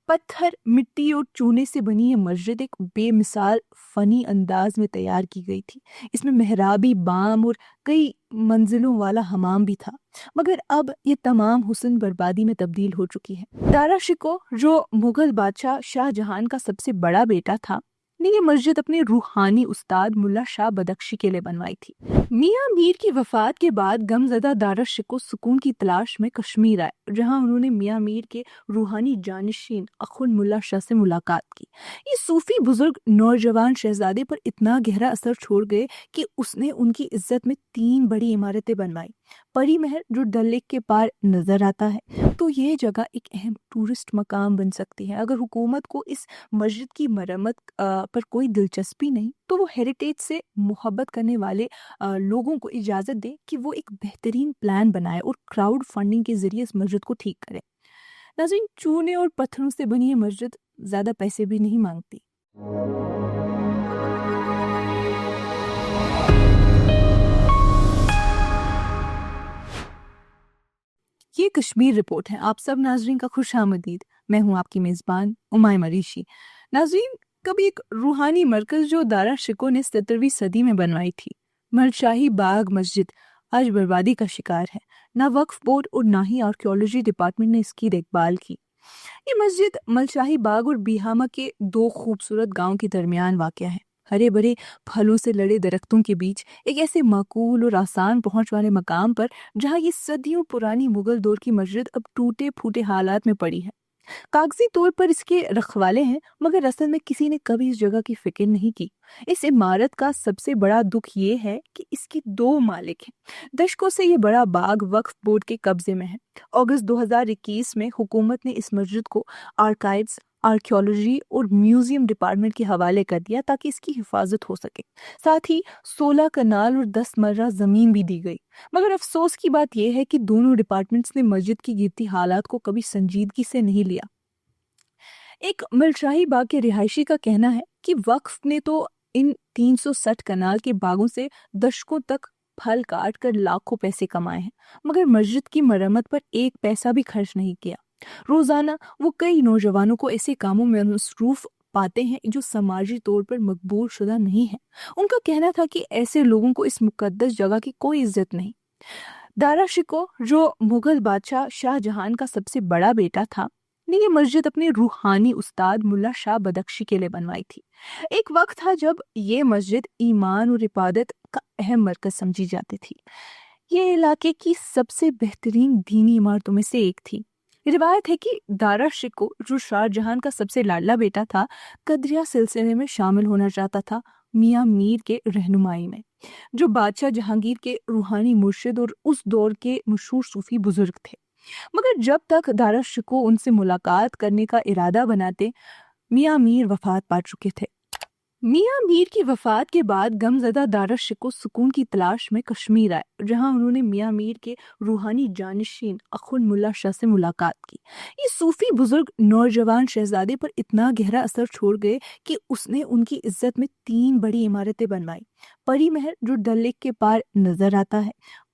पत्थर, मिट्टी और चूने से बनी ये मस्जिद एक बेमिसाल फ़नी अंदाज में तैयार की गई थी। इसमें मेहराबी बाम और कई मंजिलों वाला हमाम भी था, मगर अब ये तमाम हुस्न बर्बादी में तब्दील हो चुकी है। दारा शिकोह, जो मुगल बादशाह शाहजहां का सबसे बड़ा बेटा था, ने ये मस्जिद अपने रूहानी उस्ताद मुल्ला शाह बदख्शी के लिए बनवाई थी। मियाँ मीर की वफात के बाद गमज़दा दारा शिकोह सुकून की तलाश में कश्मीर आए, जहाँ उन्होंने मियाँ मीर के रूहानी जानशीन अख्उंद मुल्ला शाह से मुलाकात की। ये सूफी बुजुर्ग नौजवान शहजादे पर इतना गहरा असर छोड़ गए कि उसने उनकी इज्जत में 3 बड़ी इमारतें बनवाई। परी महल, जो डल लेक के पार नजर आता है, तो ये जगह एक अहम टूरिस्ट मकाम बन सकती है। अगर हुकूमत को इस मस्जिद की मरम्मत पर कोई दिलचस्पी नहीं, तो वो हेरिटेज से मोहब्बत करने वाले लोगों को इजाज़त दे कि वो एक बेहतरीन प्लान बनाए और क्राउड फंडिंग के ज़रिए इस मस्जिद को ठीक करें। नाज़रीन, चूने और पत्थरों से बनी ये मस्जिद ज़्यादा पैसे भी नहीं मांगती। ये कश्मीर रिपोर्ट है। आप सब नाजरीन का खुश आमदीद। मैं हूँ आपकी मेज़बान उमायमा ऋषि। नाजरीन, कभी एक रूहानी मरकज़ जो दारा शिकोह ने 17वीं सदी में बनवाई थी, मलशाही बाग मस्जिद, आज बर्बादी का शिकार है। ना वक्फ बोर्ड और ना ही आर्कियोलॉजी डिपार्टमेंट ने इसकी देखभाल की। ये मस्जिद मलशाही बाग और बिहामा के 2 खूबसूरत गांव के दरमियान वाक़या है। हरे भरे फलों से लड़े दरख्तों के बीच एक ऐसे माकूल और आसान पहुंच वाले मकाम पर जहां ये सदियों पुरानी मुगल दौर की मस्जिद अब टूटे फूटे हालात में पड़ी है। कागजी तौर पर इसके रखवाले हैं, मगर असल में किसी ने कभी इस जगह की फिक्र नहीं की। इस इमारत का सबसे बड़ा दुख ये है कि इसके 2 मालिक हैं। दशकों से ये बड़ा बाग वक्फ बोर्ड के कब्जे में है। अगस्त 2021 में हुकूमत ने इस मस्जिद को आर्काइव्स, आर्कियोलॉजी और म्यूजियम डिपार्टमेंट के हवाले कर दिया ताकि इसकी हिफाजत हो सके। साथ ही 16 कनाल और 10 मर्रा जमीन भी दी गई। मगर अफसोस की बात यह है कि दोनों डिपार्टमेंट्स ने मस्जिद की गिरती हालात को कभी संजीदगी से नहीं लिया। एक मलशाही बाग के रिहायशी का कहना है कि वक्फ ने तो इन 360 कनाल के बागों से दशकों तक फल काट कर लाखों पैसे कमाए हैं, मगर मस्जिद की मरम्मत पर 1 पैसा भी खर्च नहीं किया। रोजाना वो कई नौजवानों को ऐसे कामों में मसरूफ पाते हैं जो समाजी तौर पर मकबूल शुदा नहीं है। उनका कहना था कि ऐसे लोगों को इस मुकद्दस जगह की कोई इज्जत नहीं। दारा शिकोह, जो मुगल बादशाह शाहजहां का सबसे बड़ा बेटा था, ने ये मस्जिद अपने रूहानी उस्ताद मुल्ला शाह बदख्शी के लिए बनवाई थी। एक वक्त था जब ये मस्जिद ईमान और इबादत का अहम मरकज समझी जाती थी। ये इलाके की सबसे बेहतरीन दीनी इमारतों में से एक थी। रिवायत है कि दारा शिकोह, जो शाहजहां का सबसे लाडला बेटा था, कदरिया सिलसिले में शामिल होना चाहता था, मियाँ मीर के रहनुमाई में, जो बादशाह जहांगीर के रूहानी मुर्शिद और उस दौर के मशहूर सूफी बुजुर्ग थे। मगर जब तक दारा शिकोह उनसे मुलाकात करने का इरादा बनाते, मियाँ मीर वफात पा चुके थे। मियाँ मीर की वफात के बाद गमज़दा दारा शिकोह सुकून की तलाश में कश्मीर आए, जहां उन्होंने मियाँ मीर के रूहानी जानशीन अख्उंद मुल्ला शाह से मुलाकात की। ये सूफी बुजुर्ग नौजवान शहजादे पर इतना गहरा असर छोड़ गए कि उसने उनकी इज्जत में 3 बड़ी इमारतें बनवाई। परी महल, जो डल लेक के पार नजर आता है,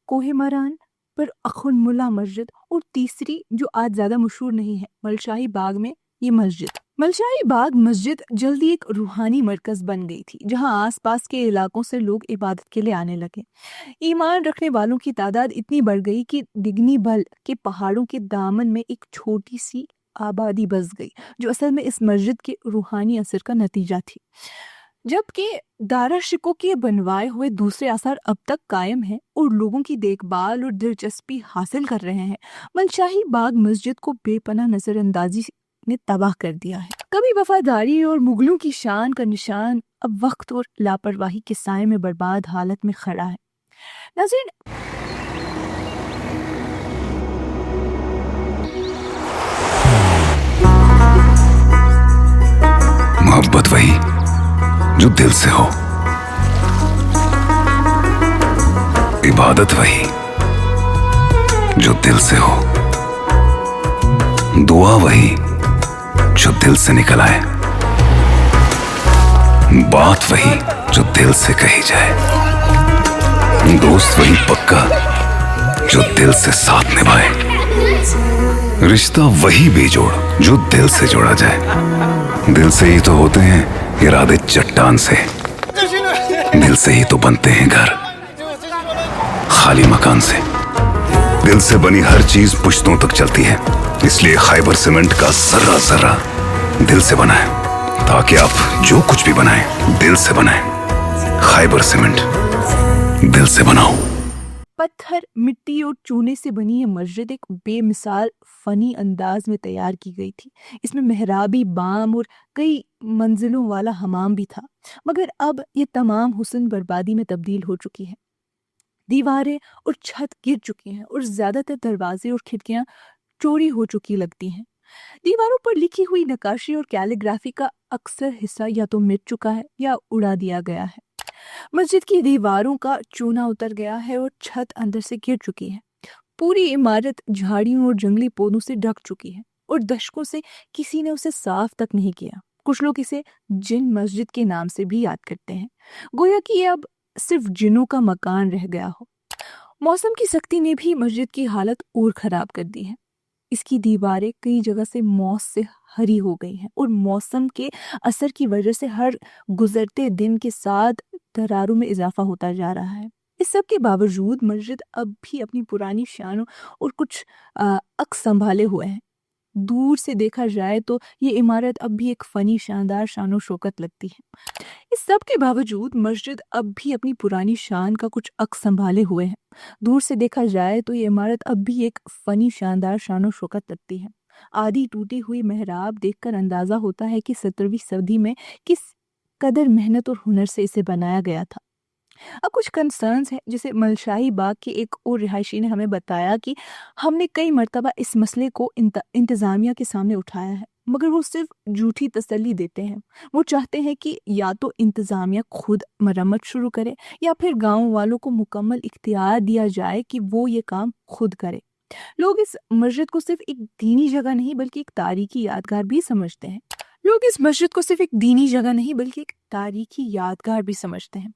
कोहे मरान पर अख्उंद मुल्ला मस्जिद, और तीसरी जो आज ज्यादा मशहूर नहीं है, मलशाही बाग में ये मस्जिद। मलशाही बाग मस्जिद जल्दी एक रूहानी मरकज बन गई थी, जहां आसपास के इलाकों से लोग इबादत के लिए आने लगे। ईमान रखने वालों की तादाद इतनी बढ़ गई कि दिगनी बल के पहाड़ों के दामन में एक छोटी सी आबादी बस गई, जो असल में इस मस्जिद के रूहानी असर का नतीजा थी। जबकि दारा शिकोह के बनवाए हुए दूसरे आसार अब तक कायम हैं और लोगों की देखभाल और दिलचस्पी हासिल कर रहे हैं, मलशाही बाग मस्जिद को बेपनाह नजरअंदाजी ने तबाह कर दिया है। कभी वफादारी और मुगलों की शान का निशान अब वक्त और लापरवाही के साए में बर्बाद हालत में खड़ा है। नाज़रीन, मोहब्बत वही जो दिल से हो, इबादत वही जो दिल से हो, दुआ वही जो दिल से निकल आए, बात वही जो दिल से कही जाए, दोस्त वही पक्का जो दिल से साथ निभाए। रिश्ता वही बेजोड़ जो दिल से जोड़ा जाए। दिल से ही तो होते हैं इरादे चट्टान से, दिल से ही तो बनते हैं घर खाली मकान से। दिल से बनी हर चीज पुश्तों तक चलती है, इसलिए खैबर सीमेंट का जर्रा जर्रा दिल से बना है, ताकि आप जो कुछ भी बनाएं दिल से बनाएं। खैबर सीमेंट, दिल से बनाओ। पत्थर, मिट्टी और चूने से बनी ये मस्जिद एक बेमिसाल फनी अंदाज में तैयार की गई थी। इसमें मेहराबी बाम और कई मंजिलों वाला हमाम भी था, मगर अब ये तमाम हुस्न बर्बादी में तब्दील हो चुकी है। दीवारें और छत गिर चुकी हैं और ज्यादातर दरवाजे और खिड़कियां चोरी हो चुकी लगती हैं। दीवारों पर लिखी हुई नक्काशी और कैलीग्राफी का अक्सर हिस्सा या तो मिट चुका है या उड़ा दिया गया है। मस्जिद की दीवारों का चूना उतर गया है और छत अंदर से गिर चुकी है। पूरी इमारत झाड़ियों और जंगली पौधों से ढक चुकी है और दशकों से किसी ने उसे साफ तक नहीं किया। कुछ लोग इसे जिन मस्जिद के नाम से भी याद करते हैं, गोया कि ये अब सिर्फ जिनों का मकान रह गया हो। मौसम की सख्ती ने भी मस्जिद की हालत और खराब कर दी है। इसकी दीवारें कई जगह से मौस से हरी हो गई हैं और मौसम के असर की वजह से हर गुजरते दिन के साथ दरारों में इजाफा होता जा रहा है। इस सब के बावजूद मस्जिद अब भी अपनी पुरानी शानों और कुछ अक्स संभाले हुए है। दूर से देखा जाए तो ये इमारत अब भी एक फनी शानदार शानो शौकत लगती है। इस सब के बावजूद मस्जिद अब भी अपनी पुरानी शान का कुछ अक्स संभाले हुए है। दूर से देखा जाए तो ये इमारत अब भी एक फनी शानदार शानो शौकत लगती है। आधी टूटी हुई मेहराब देखकर अंदाजा होता है कि 17वीं सदी में किस कदर मेहनत और हुनर से इसे बनाया गया था। अब कुछ कंसर्न्स हैं, जैसे मलशाही बाग के एक और रिहायशी ने हमें बताया कि हमने कई मरतबा इस मसले को इंतज़ामिया के सामने उठाया है, मगर वो सिर्फ झूठी तसल्ली देते हैं। वो चाहते हैं कि या तो इंतज़ामिया खुद मरम्मत शुरू करे या फिर गांव वालों को मुकम्मल इख्तियार दिया जाए कि वो ये काम खुद करे। लोग इस मस्जिद को सिर्फ एक दीनी जगह नहीं बल्कि एक तारीखी यादगार भी समझते हैं। लोग इस मस्जिद को सिर्फ एक दीनी जगह नहीं बल्कि एक तारीखी यादगार भी समझते हैं।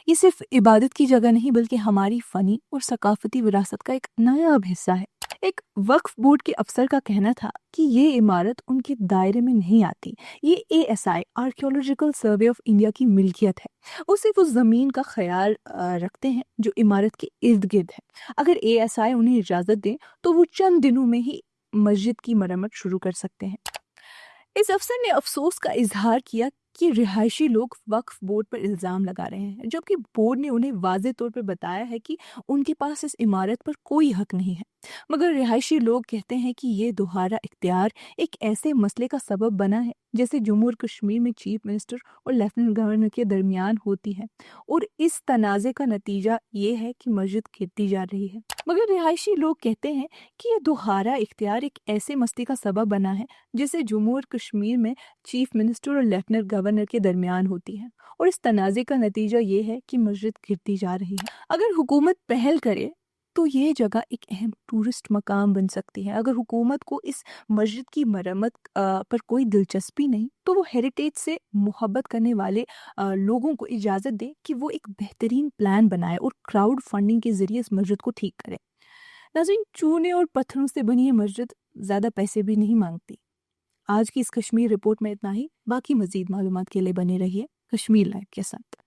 ये सिर्फ इबादत की जगह नहीं बल्कि हमारी फनी और सकाफती विरासत का एक नायाब हिस्सा है। एक वक्फ बोर्ड के अफसर का कहना था कि ये इमारत उनके दायरे में नहीं आती। ये ASI archaeological survey of India की मिल्कियत है। वो सिर्फ उस जमीन का ख्याल रखते हैं जो इमारत के इर्द गिर्द है। अगर ASI उन्हें इजाजत दें तो वो चंद दिनों में ही मस्जिद की मरम्मत शुरू कर सकते हैं। इस अफसर ने अफसोस का इजहार किया कि रिहायशी लोग वक्फ बोर्ड पर इल्ज़ाम लगा रहे हैं, जबकि बोर्ड ने उन्हें वाज़े तौर पर बताया है कि उनके पास इस इमारत पर कोई हक नहीं है। मगर रिहायशी लोग कहते हैं कि ये दोहरा इख्तियार एक ऐसे मसले का सबब बना है जैसे जम्मू और कश्मीर में चीफ मिनिस्टर और लेफ्टिनेंट गवर्नर के दरमियान होती है, और इस तनाज़े का नतीजा ये है कि मस्जिद गिरती जा रही है। मगर रिहायशी लोग कहते हैं कि ये दोहरा इख्तियार एक ऐसे मसले का सबब बना है जैसे जम्मू और कश्मीर में चीफ मिनिस्टर और लेफ्टिनेंट गवर्नर के दरमियान होती है, और इस तनाज़े का नतीजा ये है कि मस्जिद गिरती जा रही है। अगर हुकूमत पहल करे तो ये जगह एक अहम टूरिस्ट मकाम बन सकती है। अगर हुकूमत को इस मस्जिद की मरम्मत पर कोई दिलचस्पी नहीं तो वो हेरिटेज से मोहब्बत करने वाले लोगों को इजाज़त दे कि वो एक बेहतरीन प्लान बनाए और क्राउड फंडिंग के ज़रिए इस मस्जिद को ठीक करे। नाज़रीन, चूने और पत्थरों से बनी ये मस्जिद ज़्यादा पैसे भी नहीं मांगती। आज की इस कश्मीर रिपोर्ट में इतना ही। बाकी मज़ीद मालूमात के लिए बने रहिए कश्मीर लाइव के साथ।